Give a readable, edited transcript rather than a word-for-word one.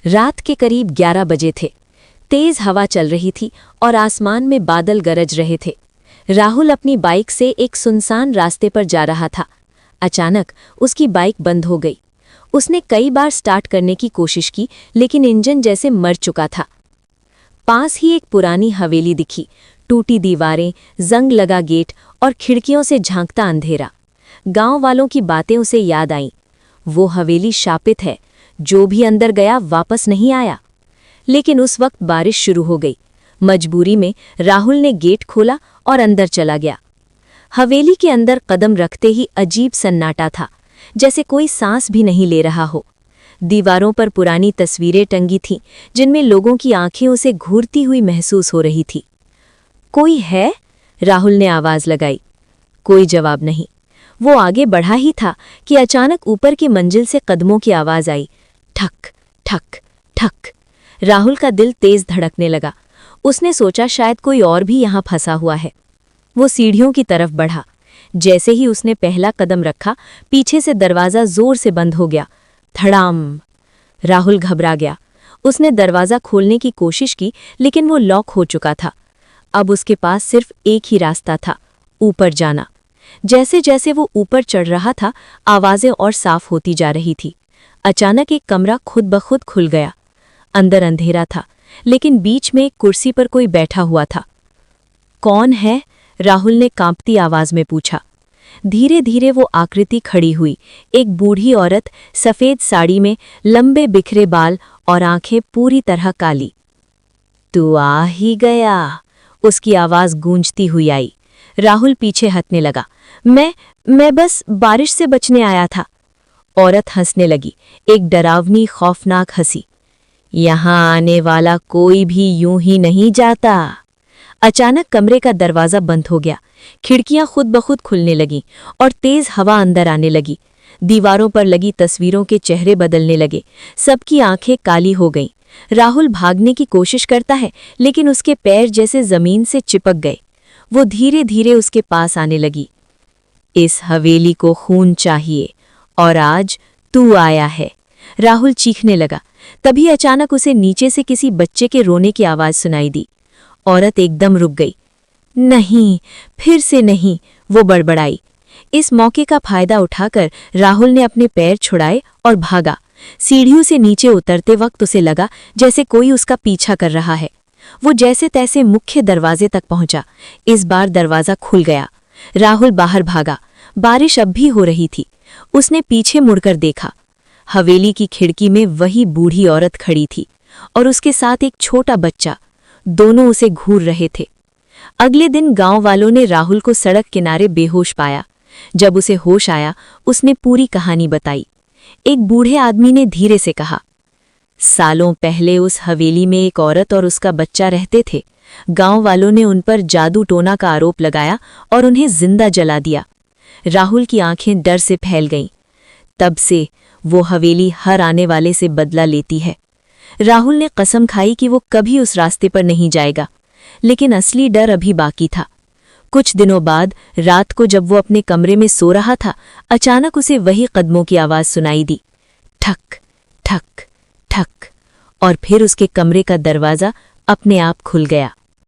रात के करीब 11 बजे थे। तेज हवा चल रही थी और आसमान में बादल गरज रहे थे। राहुल अपनी बाइक से एक सुनसान रास्ते पर जा रहा था। अचानक उसकी बाइक बंद हो गई। उसने कई बार स्टार्ट करने की कोशिश की, लेकिन इंजन जैसे मर चुका था। पास ही एक पुरानी हवेली दिखी। टूटी दीवारें, जंग लगा गेट और खिड़कियों से झांकता अंधेरा। गांव वालों की बातें उसे याद आईं। वो हवेली शापित है, जो भी अंदर गया वापस नहीं आया। लेकिन उस वक्त बारिश शुरू हो गई। मजबूरी में राहुल ने गेट खोला और अंदर चला गया। हवेली के अंदर कदम रखते ही अजीब सन्नाटा था, जैसे कोई सांस भी नहीं ले रहा हो। दीवारों पर पुरानी तस्वीरें टंगी थीं, जिनमें लोगों की आंखें उसे घूरती हुई महसूस हो रही थी। कोई है? राहुल ने आवाज लगाई। कोई जवाब नहीं। वो आगे बढ़ा ही था कि अचानक ऊपर की मंजिल से कदमों की आवाज आई। ठक ठक ठक। राहुल का दिल तेज धड़कने लगा। उसने सोचा शायद कोई और भी यहां फंसा हुआ है। वो सीढ़ियों की तरफ बढ़ा। जैसे ही उसने पहला कदम रखा, पीछे से दरवाजा जोर से बंद हो गया। धड़ाम। राहुल घबरा गया। उसने दरवाजा खोलने की कोशिश की, लेकिन वो लॉक हो चुका था। अब उसके पास सिर्फ एक ही रास्ता था, ऊपर जाना। जैसे जैसे वो ऊपर चढ़ रहा था, आवाजें और साफ होती जा रही थी। अचानक एक कमरा खुद ब खुद खुल गया। अंदर अंधेरा था, लेकिन बीच में एक कुर्सी पर कोई बैठा हुआ था। कौन है? राहुल ने कांपती आवाज में पूछा। धीरे धीरे वो आकृति खड़ी हुई। एक बूढ़ी औरत, सफेद साड़ी में, लंबे बिखरे बाल और आंखें पूरी तरह काली। तू आ ही गया, उसकी आवाज गूंजती हुई आई। राहुल पीछे हटने लगा। मैं बस बारिश से बचने आया था। औरत हंसने लगी, एक डरावनी खौफनाक हंसी। यहां आने वाला कोई भी यूं ही नहीं जाता। अचानक कमरे का दरवाजा बंद हो गया। खिड़कियां खुद ब खुद खुलने लगीं और तेज हवा अंदर आने लगी। दीवारों पर लगी तस्वीरों के चेहरे बदलने लगे। सबकी आंखें काली हो गईं। राहुल भागने की कोशिश करता है, लेकिन उसके पैर जैसे जमीन से चिपक गए। वो धीरे धीरे उसके पास आने लगी। इस हवेली को खून चाहिए और आज तू आया है। राहुल चीखने लगा। तभी अचानक उसे नीचे से किसी बच्चे के रोने की आवाज सुनाई दी। औरत एकदम रुक गई। नहीं, फिर से नहीं, वो बड़बड़ाई। इस मौके का फायदा उठाकर राहुल ने अपने पैर छुड़ाए और भागा। सीढ़ियों से नीचे उतरते वक्त उसे लगा जैसे कोई उसका पीछा कर रहा है। वो जैसे तैसे मुख्य दरवाजे तक पहुंचा। इस बार दरवाजा खुल गया। राहुल बाहर भागा। बारिश अब भी हो रही थी। उसने पीछे मुड़कर देखा। हवेली की खिड़की में वही बूढ़ी औरत खड़ी थी और उसके साथ एक छोटा बच्चा। दोनों उसे घूर रहे थे। अगले दिन गांव वालों ने राहुल को सड़क किनारे बेहोश पाया। जब उसे होश आया, उसने पूरी कहानी बताई। एक बूढ़े आदमी ने धीरे से कहा, सालों पहले उस हवेली में एक औरत और उसका बच्चा रहते थे। गांव वालों ने उन पर जादू टोना का आरोप लगाया और उन्हें जिंदा जला दिया। राहुल की आंखें डर से फैल गईं। तब से वो हवेली हर आने वाले से बदला लेती है। राहुल ने कसम खाई कि वो कभी उस रास्ते पर नहीं जाएगा, लेकिन असली डर अभी बाकी था। कुछ दिनों बाद रात को जब वो अपने कमरे में सो रहा था, अचानक उसे वही कदमों की आवाज सुनाई दी। ठक ठक ठक। और फिर उसके कमरे का दरवाजा अपने आप खुल गया।